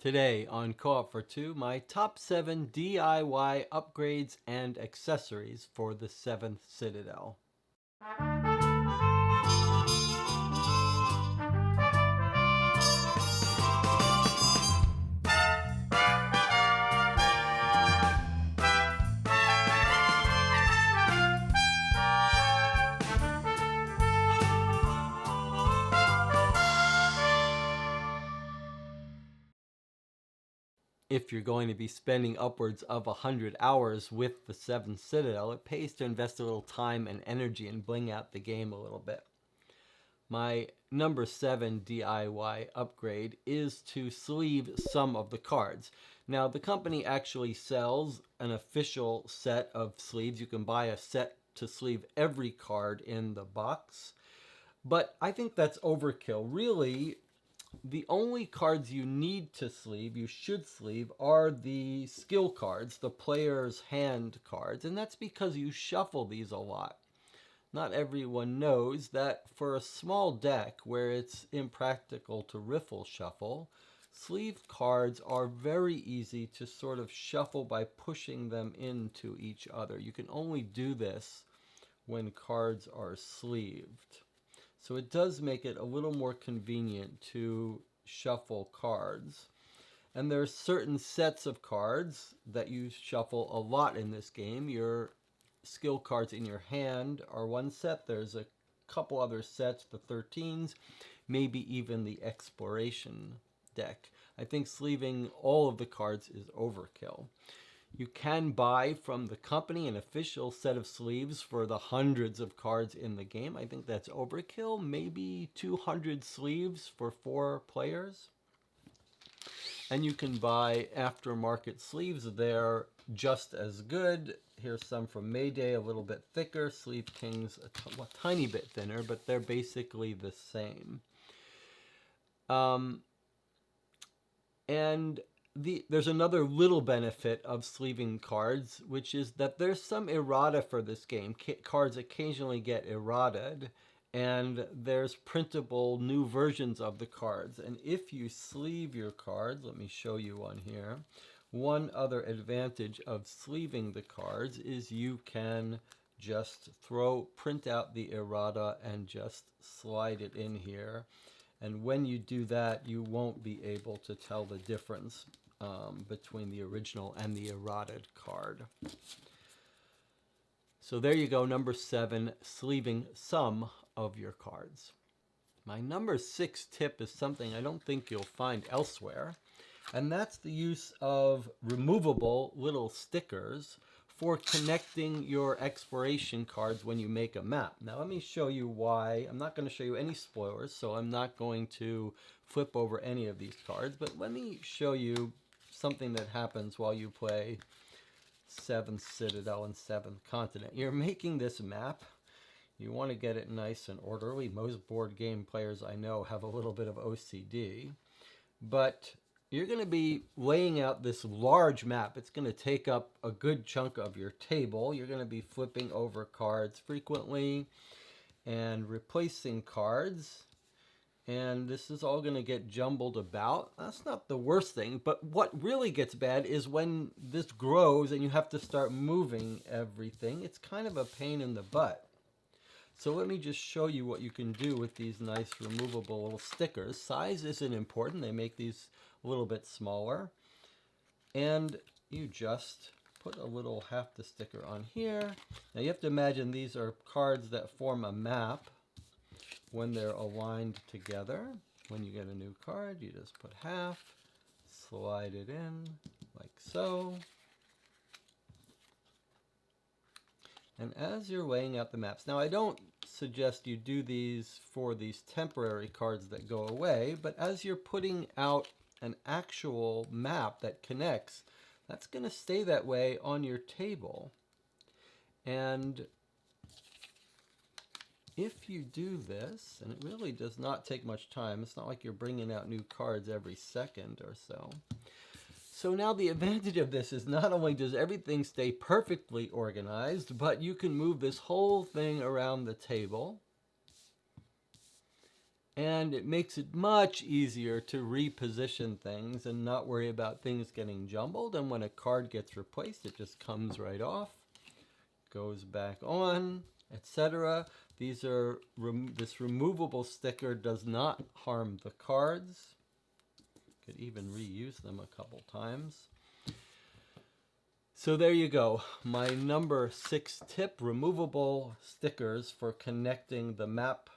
Today on Co-op for Two, my top 7 DIY upgrades and accessories for the 7th Citadel. If you're going to be spending upwards of 100 hours with the 7th Citadel, it pays to invest a little time and energy and bling out the game a little bit. My number 7 DIY upgrade is to sleeve some of the cards. Now, the company actually sells an official set of sleeves. You can buy a set to sleeve every card in the box. But I think that's overkill. Really, the only cards you need to sleeve, you should sleeve, are the skill cards, the player's hand cards, and that's because you shuffle these a lot. Not everyone knows that for a small deck where it's impractical to riffle shuffle, sleeved cards are very easy to sort of shuffle by pushing them into each other. You can only do this when cards are sleeved. So it does make it a little more convenient to shuffle cards. And there are certain sets of cards that you shuffle a lot in this game. Your skill cards in your hand are one set. There's a couple other sets, the 13s, maybe even the exploration deck. I think sleeving all of the cards is overkill. You can buy from the company an official set of sleeves for the hundreds of cards in the game. I think that's overkill. Maybe 200 sleeves for 4 players. And you can buy aftermarket sleeves. They're just as good. Here's some from Mayday, a little bit thicker. Sleeve Kings, a tiny bit thinner, but they're basically the same. There's another little benefit of sleeving cards, which is that there's some errata for this game. Cards occasionally get errated, and there's printable new versions of the cards. And if you sleeve your cards, let me show you one here. One other advantage of sleeving the cards is you can just print out the errata and just slide it in here. And when you do that, you won't be able to tell the difference between the original and the errated card. So there you go, number 7, sleeving some of your cards. My number 6 tip is something I don't think you'll find elsewhere, and that's the use of removable little stickers for connecting your exploration cards when you make a map. Now let me show you why. I'm not going to show you any spoilers, so I'm not going to flip over any of these cards, but let me show you something that happens while you play 7th Citadel and 7th Continent. You're making this map. You want to get it nice and orderly. Most board game players I know have a little bit of OCD, but you're going to be laying out this large map. It's going to take up a good chunk of your table. You're going to be flipping over cards frequently and replacing cards. And this is all going to get jumbled about. That's not the worst thing, but what really gets bad is when this grows and you have to start moving everything. It's kind of a pain in the butt. So let me just show you what you can do with these nice removable little stickers. Size isn't important. They make these a little bit smaller. And you just put a little half the sticker on here. Now you have to imagine these are cards that form a map when they're aligned together. When you get a new card, you just put half, slide it in like so. And as you're laying out the maps, now I don't suggest you do these for these temporary cards that go away, but as you're putting out an actual map that connects, that's going to stay that way on your table. And if you do this, and it really does not take much time, it's not like you're bringing out new cards every second or so. So now the advantage of this is not only does everything stay perfectly organized, but you can move this whole thing around the table. And it makes it much easier to reposition things and not worry about things getting jumbled. And when a card gets replaced, it just comes right off, goes back on, etc. These are this removable sticker does not harm the cards. Could even reuse them a couple times. So there you go. My number 6 tip, removable stickers for connecting the map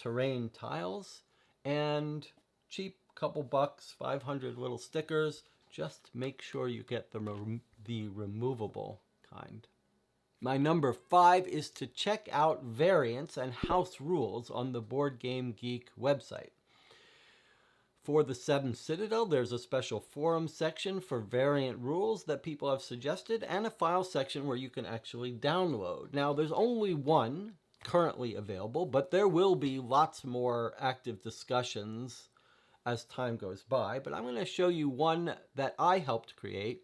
terrain tiles, and cheap, couple bucks, 500 little stickers. Just make sure you get the removable kind. My number 5 is to check out variants and house rules on the Board Game Geek website. For the 7th Citadel, there's a special forum section for variant rules that people have suggested, and a file section where you can actually download. Now, there's only one currently available, but there will be lots more active discussions as time goes by. But I'm going to show you one that I helped create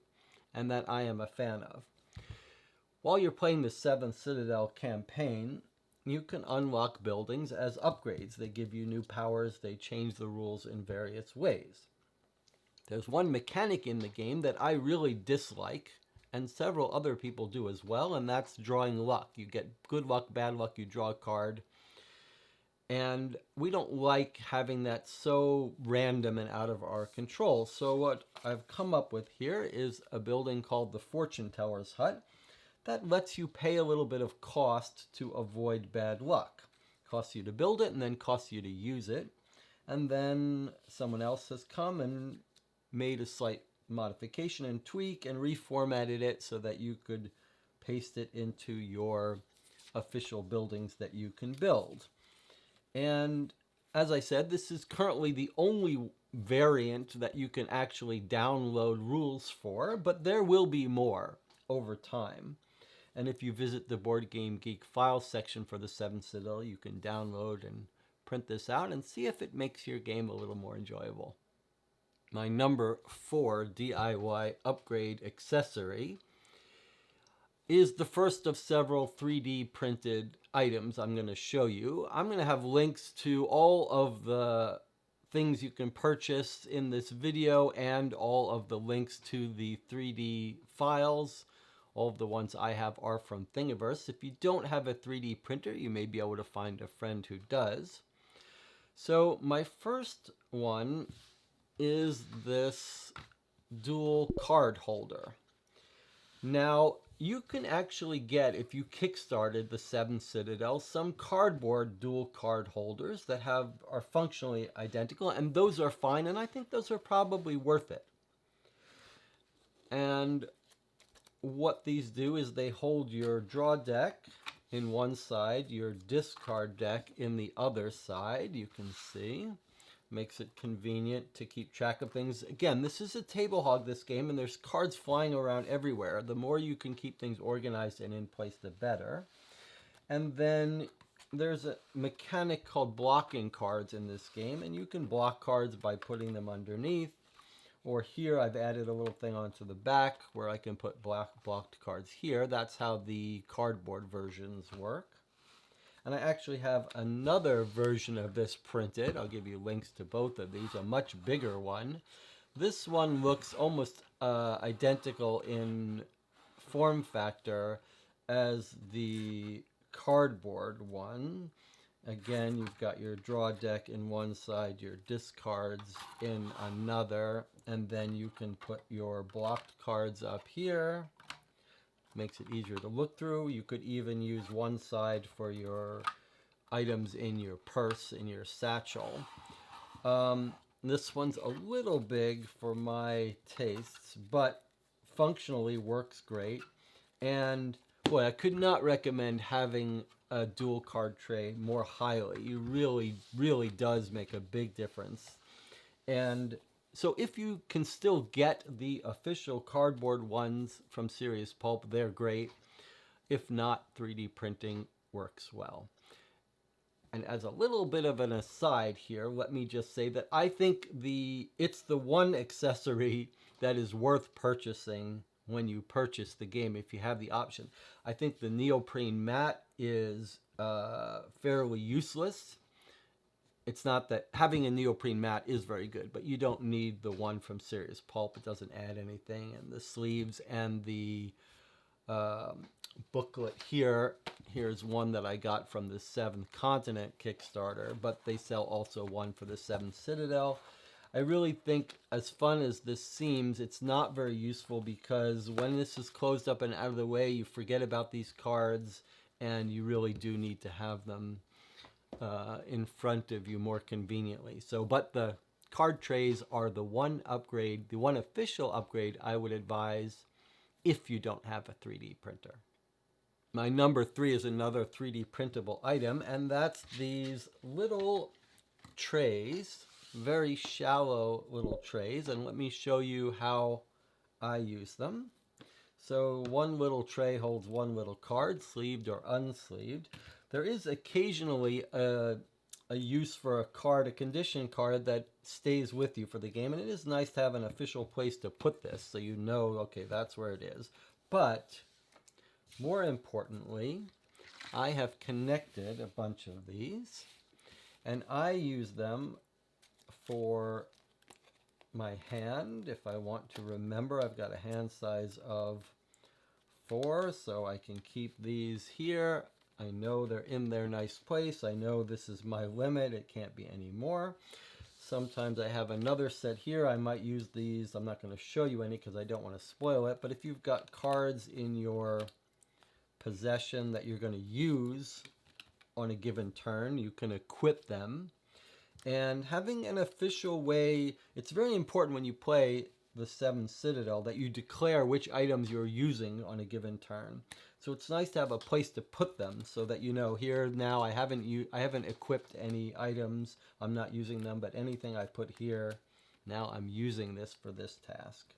and that I am a fan of. While you're playing the 7th Citadel campaign, you can unlock buildings as upgrades. They give you new powers, they change the rules in various ways. There's one mechanic in the game that I really dislike, and several other people do as well, and that's drawing luck. You get good luck, bad luck, you draw a card. And we don't like having that so random and out of our control. So what I've come up with here is a building called the Fortune Teller's Hut that lets you pay a little bit of cost to avoid bad luck. Costs you to build it and then costs you to use it. And then someone else has come and made a slight modification and tweak and reformatted it so that you could paste it into your official buildings that you can build. And as I said, this is currently the only variant that you can actually download rules for, but there will be more over time. And if you visit the Board Game Geek file section for the 7th Citadel, you can download and print this out and see if it makes your game a little more enjoyable. My number 4 DIY upgrade accessory is the first of several 3D printed items I'm going to show you. I'm going to have links to all of the things you can purchase in this video and all of the links to the 3D files. All of the ones I have are from Thingiverse. If you don't have a 3D printer, you may be able to find a friend who does. So my first one is this dual card holder. Now, you can actually get, if you kickstarted the 7th Citadel, some cardboard dual card holders that are functionally identical, and those are fine, and I think those are probably worth it. And what these do is they hold your draw deck in one side, your discard deck in the other side, you can see. Makes it convenient to keep track of things. Again, this is a table hog, this game, and there's cards flying around everywhere. The more you can keep things organized and in place, the better. And then there's a mechanic called blocking cards in this game, and you can block cards by putting them underneath. Or here, I've added a little thing onto the back where I can put blocked cards here. That's how the cardboard versions work. And I actually have another version of this printed. I'll give you links to both of these, a much bigger one. This one looks almost identical in form factor as the cardboard one. Again, you've got your draw deck in one side, your discards in another, and then you can put your blocked cards up here. Makes it easier to look through. You could even use one side for your items in your purse, in your satchel. This one's a little big for my tastes, but functionally works great. And boy, I could not recommend having a dual card tray more highly. It really does make a big difference. And so if you can still get the official cardboard ones from Serious Pulp, they're great. If not, 3D printing works well. And as a little bit of an aside here, let me just say that I think it's the one accessory that is worth purchasing when you purchase the game, if you have the option. I think the neoprene mat is fairly useless it's not that having a neoprene mat is very good, but you don't need the one from Serious Pulp. It doesn't add anything. And the sleeves and the booklet here's one that I got from the 7th Continent Kickstarter, but they sell also one for the 7th Citadel. I really think, as fun as this seems, it's not very useful, because when this is closed up and out of the way, you forget about these cards, and you really do need to have them in front of you more conveniently. So, but the card trays are the one upgrade, the one official upgrade I would advise if you don't have a 3D printer. My number 3 is another 3D printable item, and that's these little trays, very shallow little trays, and let me show you how I use them. So one little tray holds one little card, sleeved or unsleeved. There is occasionally a use for a card, a condition card that stays with you for the game, and it is nice to have an official place to put this so you know, okay, that's where it is. But more importantly, I have connected a bunch of these, and I use them for my hand. If I want to remember, I've got a hand size of 4, so I can keep these here. I know they're in their nice place. I know this is my limit. It can't be any more. Sometimes I have another set here. I might use these. I'm not going to show you any because I don't want to spoil it. But if you've got cards in your possession that you're going to use on a given turn, you can equip them. And having an official way, it's very important when you play the 7th Citadel that you declare which items you're using on a given turn. So it's nice to have a place to put them so that you know, here now I haven't equipped any items. I'm not using them, but anything I put here, now I'm using this for this task.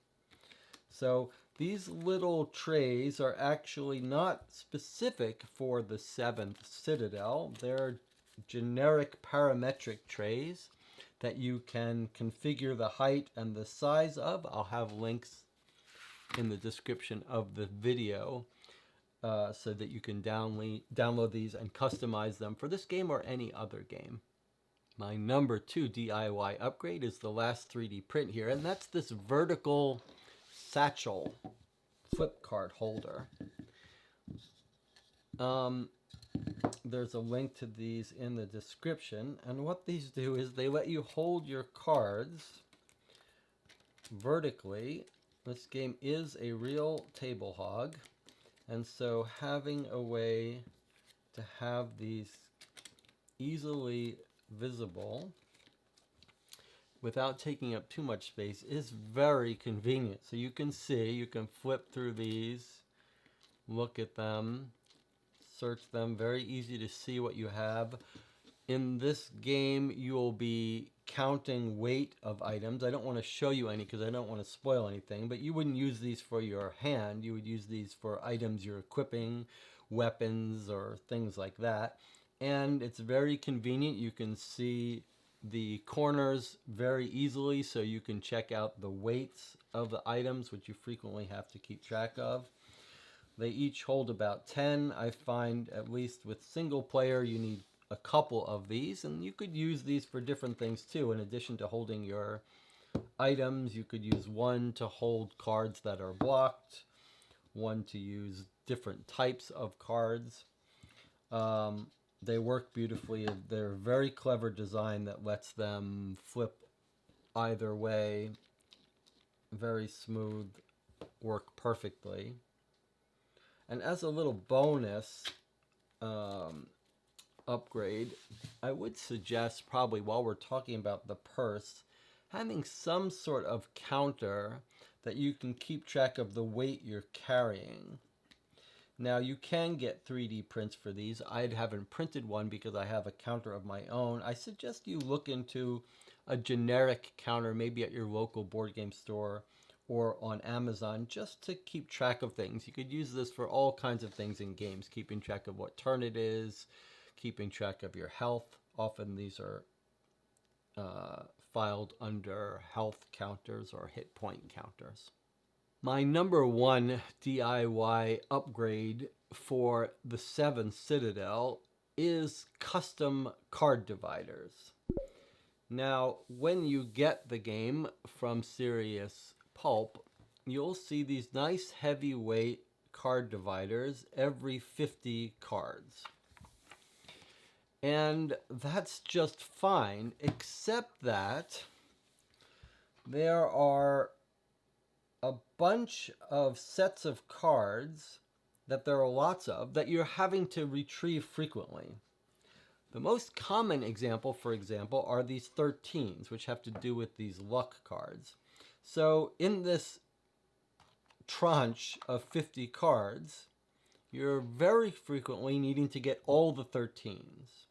So these little trays are actually not specific for the 7th Citadel. They're generic parametric trays that you can configure the height and the size of. I'll have links in the description of the video so that you can download these and customize them for this game or any other game. My number 2 DIY upgrade is the last 3D print here, and that's this vertical satchel flip card holder. There's a link to these in the description, and what these do is they let you hold your cards vertically. This game is a real table hog, and so having a way to have these easily visible without taking up too much space is very convenient. So you can see, you can flip through these, look at them, search them, very easy to see what you have. In this game, you will be counting weight of items. I don't want to show you any because I don't want to spoil anything, but you wouldn't use these for your hand. You would use these for items you're equipping, weapons or things like that. And it's very convenient. You can see the corners very easily, so you can check out the weights of the items, which you frequently have to keep track of. They each hold about 10. I find, at least with single player, you need a couple of these, and you could use these for different things too. In addition to holding your items, you could use one to hold cards that are blocked, one to use different types of cards. They work beautifully. They're a very clever design that lets them flip either way. Very smooth, work perfectly. And as a little bonus upgrade, I would suggest, probably while we're talking about the purse, having some sort of counter that you can keep track of the weight you're carrying. Now, you can get 3D prints for these. I haven't printed one because I have a counter of my own. I suggest you look into a generic counter, maybe at your local board game store or on Amazon, just to keep track of things. You could use this for all kinds of things in games, keeping track of what turn it is, keeping track of your health. Often these are filed under health counters or hit point counters. My number 1 DIY upgrade for the 7th Citadel is custom card dividers. Now, when you get the game from Serious Pulp, you'll see these nice heavyweight card dividers every 50 cards. And that's just fine, except that there are a bunch of sets of cards that there are lots of that you're having to retrieve frequently. The most common example, for example, are these 13s, which have to do with these luck cards. So in this tranche of 50 cards, you're very frequently needing to get all the 13s.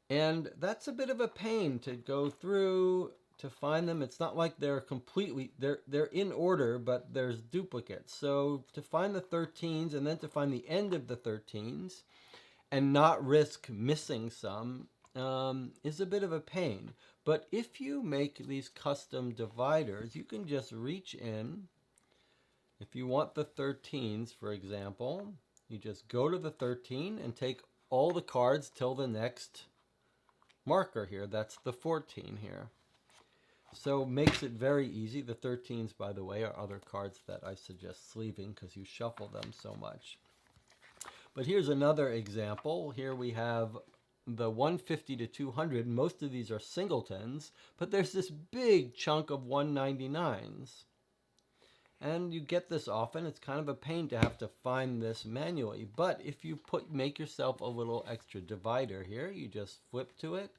And that's a bit of a pain to go through to find them. It's not like they're completely, they're in order, but there's duplicates. So to find the 13s and then to find the end of the 13s and not risk missing some is a bit of a pain. But if you make these custom dividers, you can just reach in. If you want the 13s, for example, you just go to the 13 and take all the cards till the next marker here. That's the 14 here. So makes it very easy. The 13s, by the way, are other cards that I suggest sleeving because you shuffle them so much. But here's another example. Here we have the 150 to 200. Most of these are singletons, but there's this big chunk of 199s. And you get this often. It's kind of a pain to have to find this manually. But if you make yourself a little extra divider here, you just flip to it,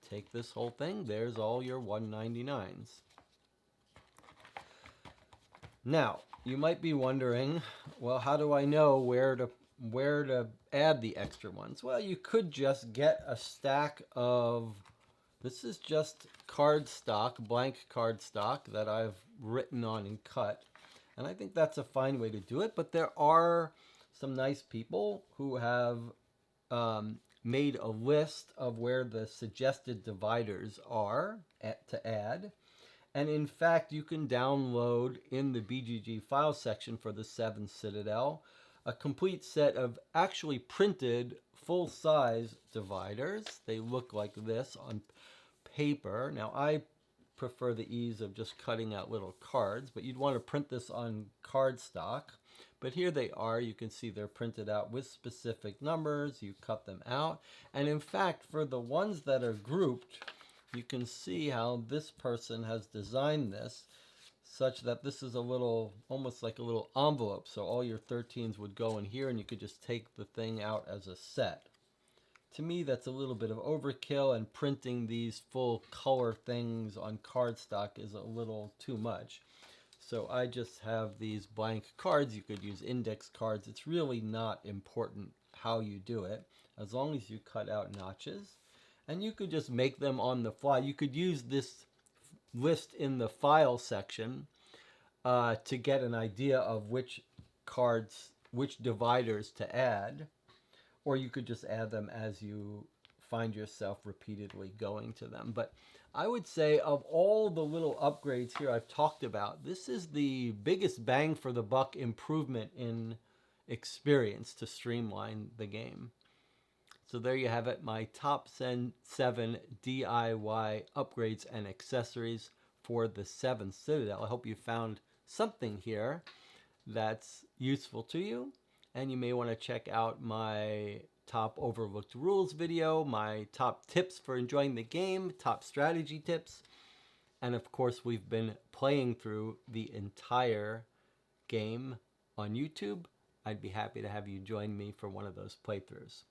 take this whole thing. There's all your 199s. Now, you might be wondering, well, how do I know where to add the extra ones? Well, you could just get a stack of, this is just cardstock, blank cardstock that I've written on and cut. And I think that's a fine way to do it. But there are some nice people who have made a list of where the suggested dividers are to add. And in fact, you can download in the BGG File section for the 7th Citadel a complete set of actually printed full-size dividers. They look like this on paper. Now, I prefer the ease of just cutting out little cards, but you'd want to print this on cardstock. But here they are. You can see they're printed out with specific numbers. You cut them out. And in fact, for the ones that are grouped, you can see how this person has designed this such that this is a little, almost like a little envelope. So all your 13s would go in here and you could just take the thing out as a set. To me, that's a little bit of overkill, and printing these full color things on cardstock is a little too much. So I just have these blank cards. You could use index cards. It's really not important how you do it, as long as you cut out notches. And you could just make them on the fly. You could use this list in the file section to get an idea of which cards, which dividers to add. Or you could just add them as you find yourself repeatedly going to them. But I would say of all the little upgrades here I've talked about, this is the biggest bang for the buck improvement in experience to streamline the game. So there you have it, my top 7 DIY upgrades and accessories for the 7th Citadel. I hope you found something here that's useful to you. And you may want to check out my top overlooked rules video, my top tips for enjoying the game, top strategy tips. And of course, we've been playing through the entire game on YouTube. I'd be happy to have you join me for one of those playthroughs.